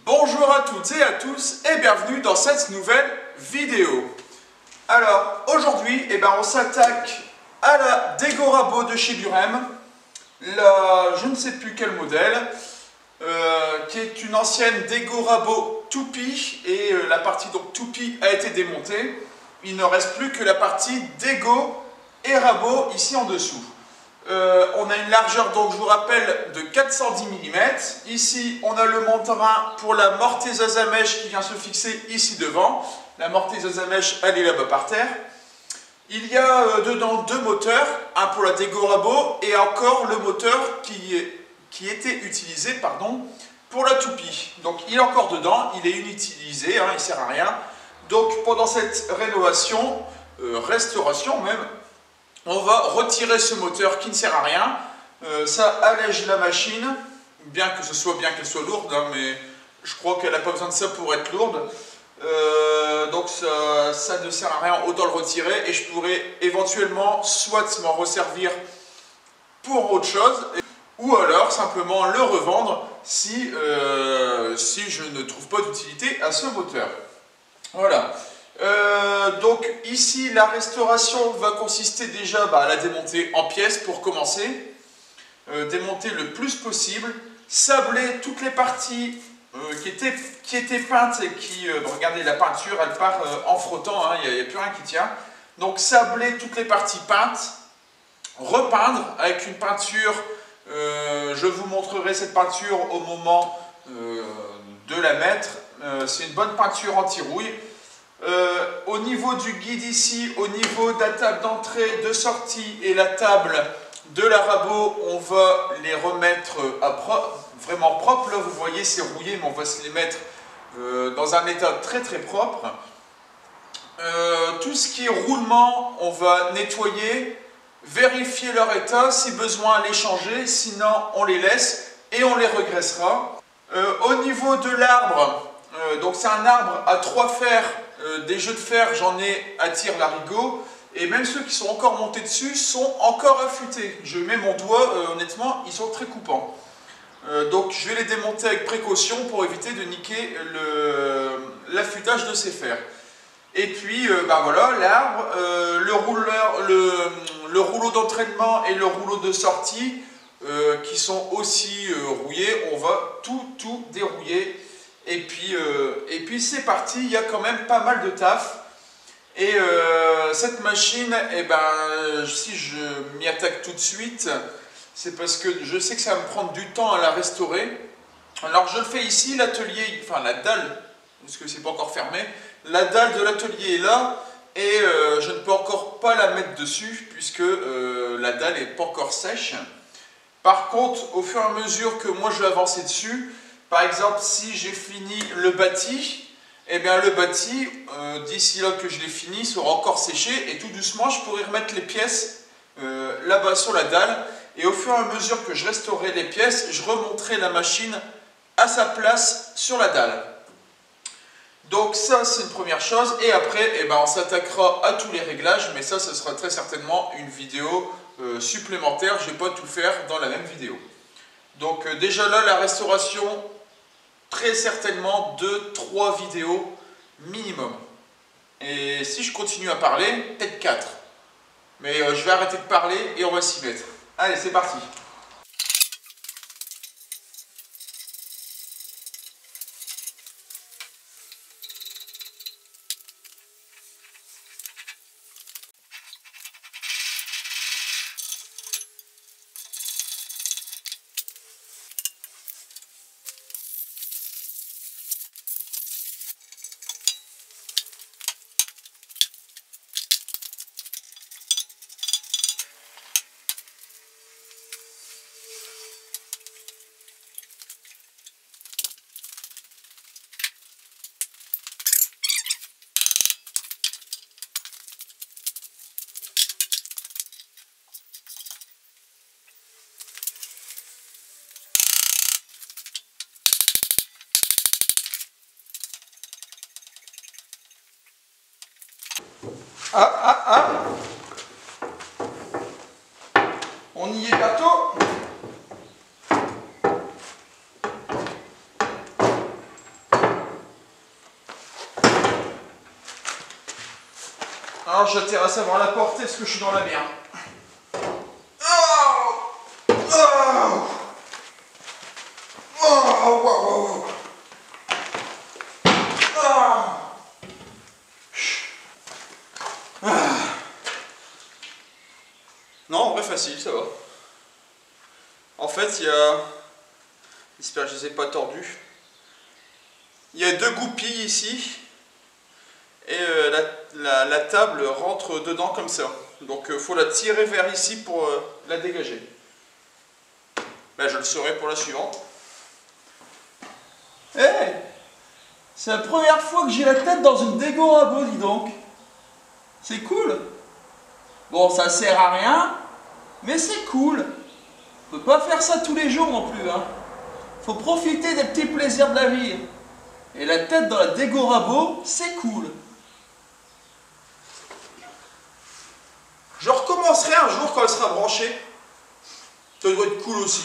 Bonjour à toutes et à tous et bienvenue dans cette nouvelle vidéo. Alors aujourd'hui on s'attaque à la Dego Rabo de chez Burem, je ne sais plus quel modèle, qui est une ancienne Dego Rabo toupie et la partie donc toupie a été démontée. Il ne reste plus que la partie Dego et Rabo ici en dessous. On a une largeur, donc je vous rappelle, de 410 mm. Ici, on a le monterin pour la mortaiseuse à mèche qui vient se fixer ici devant. La mortaiseuse à mèche, elle est là-bas par terre. Il y a dedans deux moteurs, un pour la Dego Rabo et encore le moteur qui était utilisé pour la toupie. Donc il est encore dedans, il est inutilisé, il ne sert à rien. Donc pendant cette rénovation, restauration même, on va retirer ce moteur qui ne sert à rien. Ça allège la machine, bien que ce soit bien qu'elle soit lourde, mais je crois qu'elle n'a pas besoin de ça pour être lourde. Donc ça ne sert à rien, autant le retirer et je pourrais éventuellement soit m'en resservir pour autre chose, ou alors simplement le revendre si je ne trouve pas d'utilité à ce moteur. Voilà. Donc ici la restauration va consister déjà à la démonter en pièces pour commencer, démonter le plus possible, sabler toutes les parties qui étaient peintes et qui, regardez la peinture elle part en frottant, il n'y a plus rien qui tient, donc sabler toutes les parties peintes, repeindre avec une peinture, je vous montrerai cette peinture au moment de la mettre, c'est une bonne peinture anti-rouille. Au niveau du guide ici, au niveau de la table d'entrée, de sortie et la table de la Rabo, on va les remettre vraiment propres. Là vous voyez c'est rouillé, mais on va se les mettre dans un état très très propre. Tout ce qui est roulement, on va nettoyer, vérifier leur état, si besoin les changer, sinon on les laisse et on les regraissera. Au niveau de l'arbre, donc c'est un arbre à 3 fers. Des jeux de fer, j'en ai à tire-larigot, et même ceux qui sont encore montés dessus sont encore affûtés. Je mets mon doigt, honnêtement, ils sont très coupants. Donc je vais les démonter avec précaution pour éviter de niquer l'affûtage de ces fers. Et puis, voilà, l'arbre, le rouleau d'entraînement et le rouleau de sortie, qui sont aussi rouillés, on va tout dérouiller. Et puis c'est parti, il y a quand même pas mal de taf. Et cette machine, si je m'y attaque tout de suite, c'est parce que je sais que ça va me prendre du temps à la restaurer. Alors je le fais ici, l'atelier, enfin la dalle, parce que c'est pas encore fermé, la dalle de l'atelier est là, et je ne peux encore pas la mettre dessus, puisque la dalle n'est pas encore sèche. Par contre, au fur et à mesure que moi je vais avancer dessus, par exemple, si j'ai fini le bâti, le bâti, d'ici là que je l'ai fini, sera encore séché et tout doucement, je pourrai remettre les pièces là-bas sur la dalle. Et au fur et à mesure que je restaurerai les pièces, je remonterai la machine à sa place sur la dalle. Donc ça, c'est une première chose. Et après, on s'attaquera à tous les réglages, mais ça, ce sera très certainement une vidéo supplémentaire. Je ne vais pas tout faire dans la même vidéo. Donc déjà là, la restauration, très certainement 2-3 vidéos minimum. Et si je continue à parler, peut-être 4. Mais je vais arrêter de parler et on va s'y mettre. Allez, c'est parti. On y est bientôt. Alors j'intéresse à voir la portée parce que je suis dans la merde. Oh, oh, oh, wow, wow. Non, en vrai facile, ça va. En fait, il y a... J'espère que je ne les ai pas tordus. Il y a deux goupilles ici. Et la table rentre dedans comme ça. Donc il faut la tirer vers ici pour la dégager. Ben, je le saurai pour la suivante. Hey, c'est la première fois que j'ai la tête dans une dégo rabot, dis donc. C'est cool. Bon, ça sert à rien, mais c'est cool. On peut pas faire ça tous les jours non plus, hein. Faut profiter des petits plaisirs de la vie. Et la tête dans la dégo rabot, c'est cool. Je recommencerai un jour quand elle sera branchée. Ça doit être cool aussi.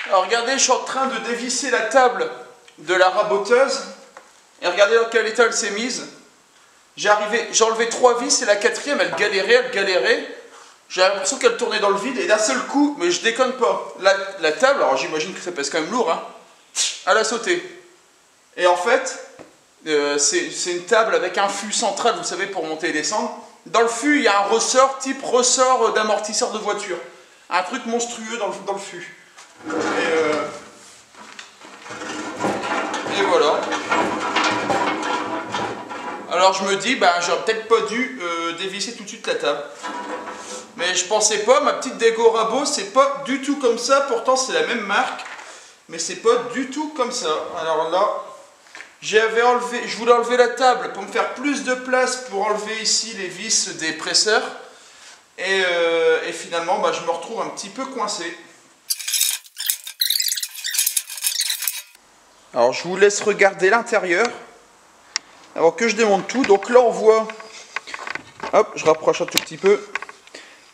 Alors regardez, je suis en train de dévisser la table de la raboteuse. Et regardez dans quel état elle s'est mise. J'ai enlevé 3 vis et la quatrième, elle galérait. J'ai l'impression qu'elle tournait dans le vide et d'un seul coup, mais je déconne pas, la table, alors j'imagine que ça pèse quand même lourd, hein, elle a sauté. Et en fait, c'est une table avec un fût central, vous savez, pour monter et descendre. Dans le fût, il y a un ressort, type ressort d'amortisseur de voiture. Un truc monstrueux dans le fût. Et voilà. Alors je me dis, bah, j'aurais peut-être pas dû dévisser tout de suite la table. Mais je pensais pas, ma petite dégo rabot, c'est pas du tout comme ça. Pourtant c'est la même marque, mais c'est pas du tout comme ça. Alors là, je voulais enlever la table pour me faire plus de place pour enlever ici les vis des presseurs. Et finalement, bah, je me retrouve un petit peu coincé. Alors je vous laisse regarder l'intérieur avant que je démonte tout. Donc là on voit, hop, je rapproche un tout petit peu.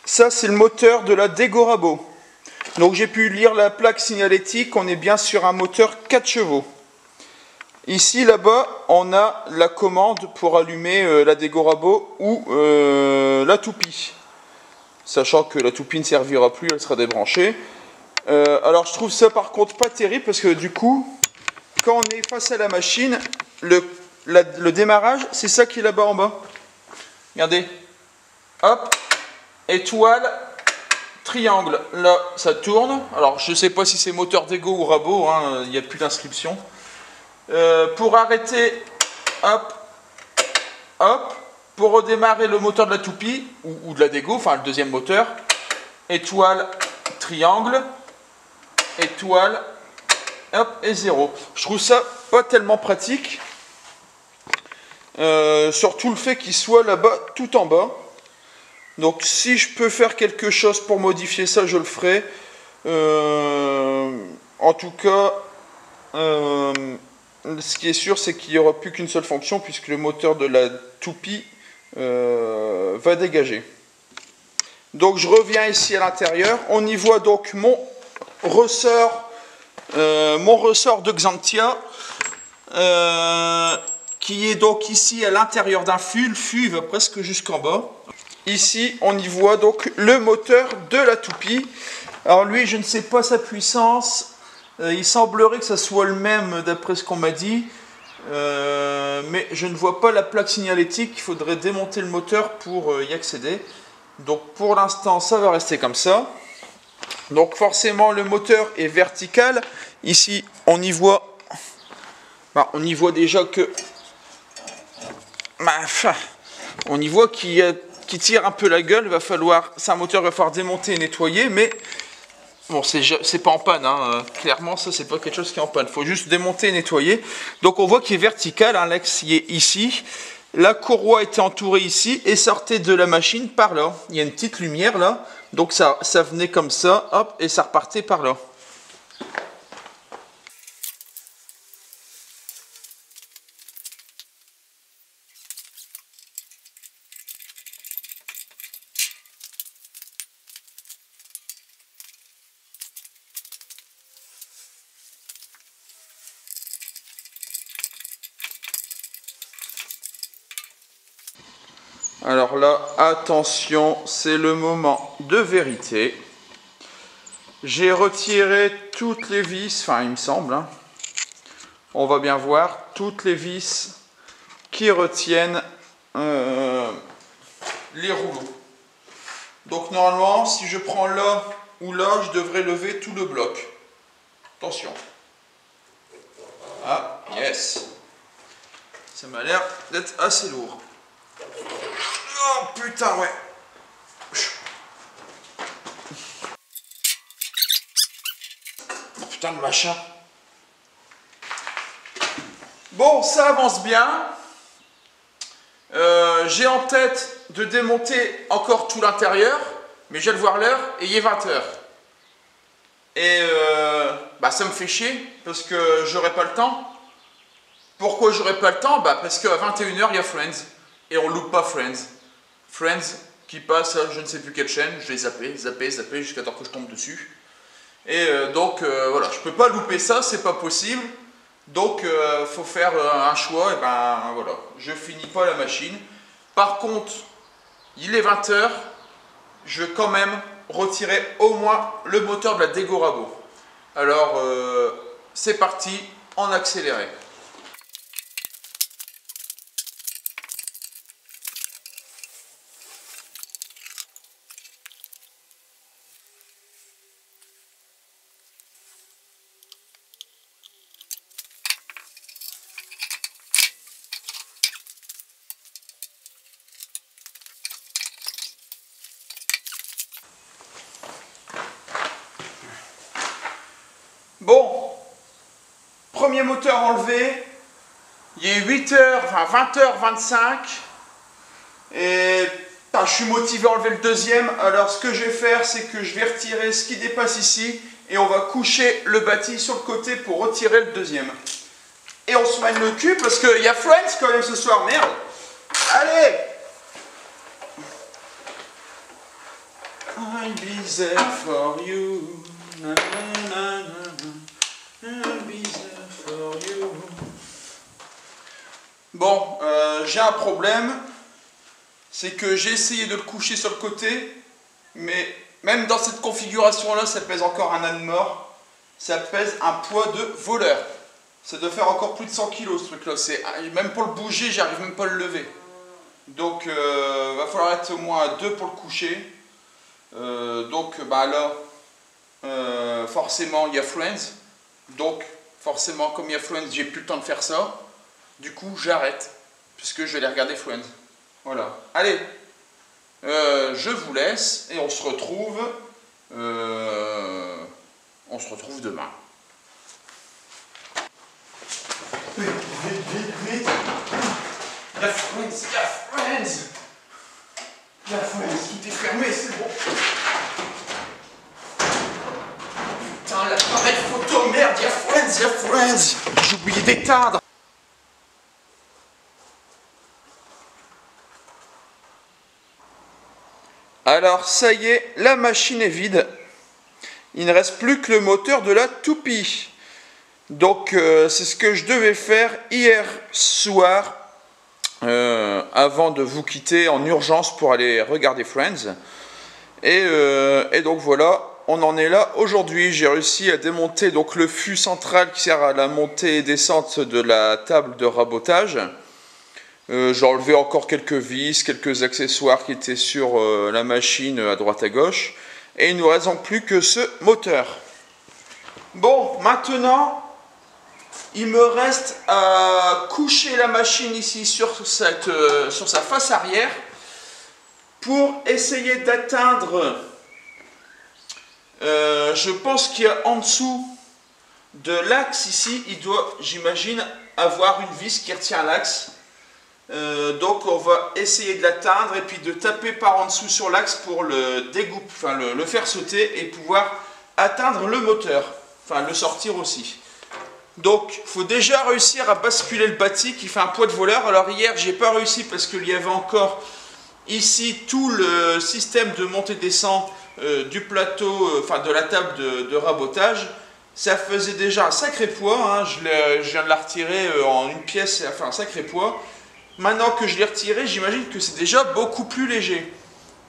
Ça c'est le moteur de la dégo rabot. Donc j'ai pu lire la plaque signalétique, on est bien sur un moteur 4 chevaux. Ici là-bas on a la commande pour allumer la dégo rabot ou la toupie. Sachant que la toupie ne servira plus, elle sera débranchée. Alors je trouve ça par contre pas terrible parce que du coup, quand on est face à la machine, le démarrage, c'est ça qui est là-bas en bas. Regardez. Hop. Étoile. Triangle. Là, ça tourne. Alors, je ne sais pas si c'est moteur dégo ou rabot. Hein, il n'y a plus d'inscription. Pour arrêter. Hop. Hop. Pour redémarrer le moteur de la toupie. Ou de la dégo. Enfin, le deuxième moteur. Étoile. Triangle. Étoile. Hop, et 0. Je trouve ça pas tellement pratique. Surtout le fait qu'il soit là-bas, tout en bas. Donc si je peux faire quelque chose pour modifier ça, je le ferai. En tout cas, ce qui est sûr, c'est qu'il n'y aura plus qu'une seule fonction, puisque le moteur de la toupie va dégager. Donc je reviens ici à l'intérieur. On y voit donc mon ressort de Xantia, qui est donc ici à l'intérieur d'un fût. Le fût va presque jusqu'en bas. Ici, on y voit donc le moteur de la toupie. Alors lui, je ne sais pas sa puissance. Il semblerait que ça soit le même d'après ce qu'on m'a dit. Mais je ne vois pas la plaque signalétique. Il faudrait démonter le moteur pour y accéder. Donc pour l'instant, ça va rester comme ça. Donc forcément, le moteur est vertical. Ici, on y voit déjà que... on y voit qu'il tire un peu la gueule. C'est un moteur qu'il va falloir démonter et nettoyer, mais bon, c'est pas en panne, hein. Clairement ça c'est pas quelque chose qui est en panne, il faut juste démonter et nettoyer. Donc on voit qu'il est vertical, hein. L'axe est ici, la courroie était entourée ici et sortait de la machine par là. Il y a une petite lumière là, donc ça venait comme ça, hop, et ça repartait par là. Alors là, attention, c'est le moment de vérité. J'ai retiré toutes les vis, enfin il me semble, hein. On va bien voir, toutes les vis qui retiennent les rouleaux. Donc normalement, si je prends là ou là, je devrais lever tout le bloc. Attention. Ah, yes. Ça m'a l'air d'être assez lourd. Oh putain, ouais. Oh, putain de machin. Bon, ça avance bien. J'ai en tête de démonter encore tout l'intérieur, mais je vais le voir l'heure et il est 20 h. Et ça me fait chier parce que j'aurai pas le temps. Pourquoi j'aurai pas le temps? Parce qu'à 21 h il y a Friends et on loupe pas Friends. Friends qui passe à je ne sais plus quelle chaîne, je l'ai zappé jusqu'à temps que je tombe dessus. Et donc voilà, je peux pas louper ça, c'est pas possible. Donc faut faire un choix, et voilà, je finis pas la machine. Par contre, il est 20 h, je vais quand même retirer au moins le moteur de la Degorabo. Alors c'est parti, en accéléré. Bon, premier moteur enlevé, il est 8 h, enfin 20 h 25 et je suis motivé à enlever le deuxième. Alors ce que je vais faire, c'est que je vais retirer ce qui dépasse ici et on va coucher le bâti sur le côté pour retirer le deuxième. Et on se magne le cul parce qu'il y a Friends quand même ce soir, merde. Allez! I'll be there for you. Na, na, na, na. Bon, j'ai un problème, c'est que j'ai essayé de le coucher sur le côté, mais même dans cette configuration-là, ça pèse encore un âne mort, ça pèse un poids de voleur. Ça doit faire encore plus de 100 kg ce truc-là, même pour le bouger, j'arrive même pas à le lever. Donc, va falloir être au moins à 2 pour le coucher. Donc, là, forcément, il y a Friends. Donc, forcément, comme il y a Friends, j'ai plus le temps de faire ça. Du coup, j'arrête, puisque je vais aller regarder Friends. Voilà. Allez, je vous laisse et on se retrouve demain. Vite, vite, vite, vite. Il y a Friends, il y a Friends. Il y a Friends, tout est fermé, c'est bon. Putain, l'appareil photo, merde, il y a Friends, il y a Friends. J'ai oublié d'éteindre. Alors, ça y est, la machine est vide. Il ne reste plus que le moteur de la toupie. Donc, c'est ce que je devais faire hier soir, avant de vous quitter en urgence pour aller regarder Friends. Et donc voilà, on en est là aujourd'hui. J'ai réussi à démonter donc le fût central qui sert à la montée et descente de la table de rabotage. J'ai enlevé encore quelques vis, quelques accessoires qui étaient sur la machine à droite à gauche. Et il ne nous reste donc plus que ce moteur. Bon, maintenant, il me reste à coucher la machine ici sur sa face arrière pour essayer d'atteindre, je pense qu'il y a en dessous de l'axe ici, il doit, j'imagine, avoir une vis qui retient l'axe. Donc on va essayer de l'atteindre et puis de taper par en dessous sur l'axe pour le dégouper, enfin le faire sauter et pouvoir atteindre le moteur, enfin le sortir aussi. Donc il faut déjà réussir à basculer le bâti qui fait un poids de voleur. Alors hier j'ai pas réussi parce qu'il y avait encore ici tout le système de montée-descente du plateau, enfin de la table de rabotage. Ça faisait déjà un sacré poids, hein. Je viens de la retirer en une pièce, ça fait un sacré poids. maintenant que je l'ai retiré, j'imagine que c'est déjà beaucoup plus léger.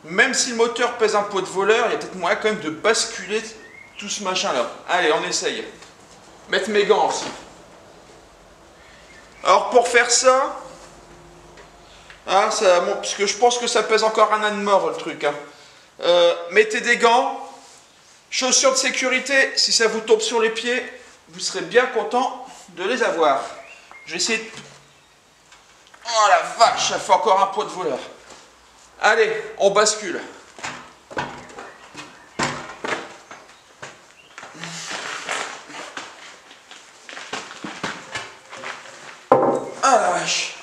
Même si le moteur pèse un pot de voleur, il y a peut-être moyen quand même de basculer tout ce machin-là. Allez, on essaye. Mettre mes gants aussi. Alors pour faire ça, hein, bon, parce que je pense que ça pèse encore un âne mort le truc. Hein. Mettez des gants, chaussures de sécurité, si ça vous tombe sur les pieds, vous serez bien content de les avoir. Je vais essayer de... Oh la vache, ça fait encore un pot de voleur. Allez, on bascule. Ah la vache.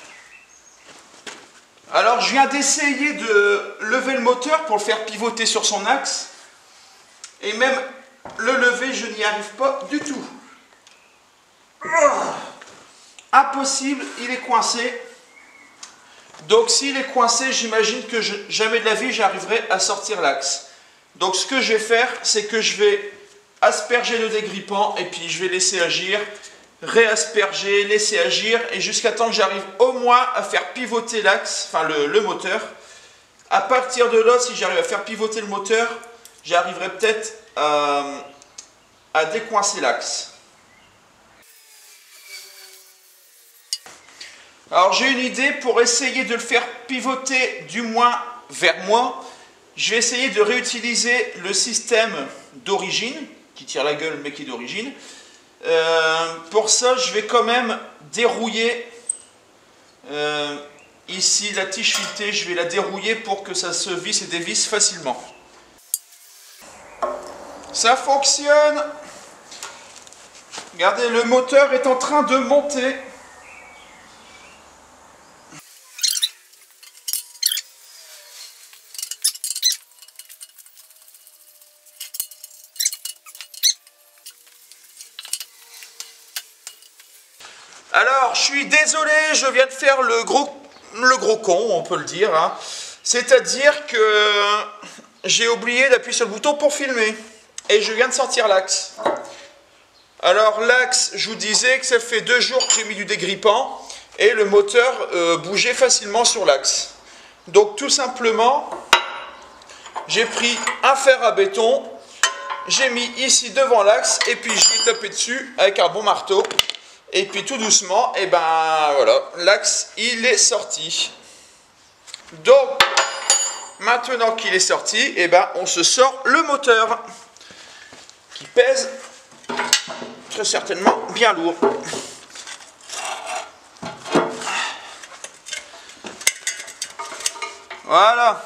Alors je viens d'essayer de lever le moteur pour le faire pivoter sur son axe. Et même le lever, je n'y arrive pas du tout. Impossible, il est coincé. Donc s'il est coincé, j'imagine que jamais de la vie j'arriverai à sortir l'axe. Donc ce que je vais faire, c'est que je vais asperger le dégrippant et puis je vais laisser agir, réasperger, laisser agir et jusqu'à temps que j'arrive au moins à faire pivoter l'axe, enfin le moteur. À partir de là, si j'arrive à faire pivoter le moteur, j'arriverai peut-être à décoincer l'axe. Alors j'ai une idée pour essayer de le faire pivoter du moins vers moi. Je vais essayer de réutiliser le système d'origine, qui tire la gueule mais qui est d'origine. Pour ça, je vais quand même dérouiller ici la tige filetée, je vais la dérouiller pour que ça se visse et dévisse facilement. Ça fonctionne. Regardez, le moteur est en train de monter. Alors, je suis désolé, je viens de faire le gros con, on peut le dire. Hein. C'est-à-dire que j'ai oublié d'appuyer sur le bouton pour filmer. Et je viens de sortir l'axe. Alors, l'axe, je vous disais que ça fait 2 jours que j'ai mis du dégrippant. Et le moteur bougeait facilement sur l'axe. Donc, tout simplement, j'ai pris un fer à béton. J'ai mis ici devant l'axe. Et puis, j'y ai tapé dessus avec un bon marteau. Et puis tout doucement, et ben voilà, l'axe il est sorti. Donc maintenant qu'il est sorti, et ben on se sort le moteur qui pèse très certainement bien lourd. Voilà.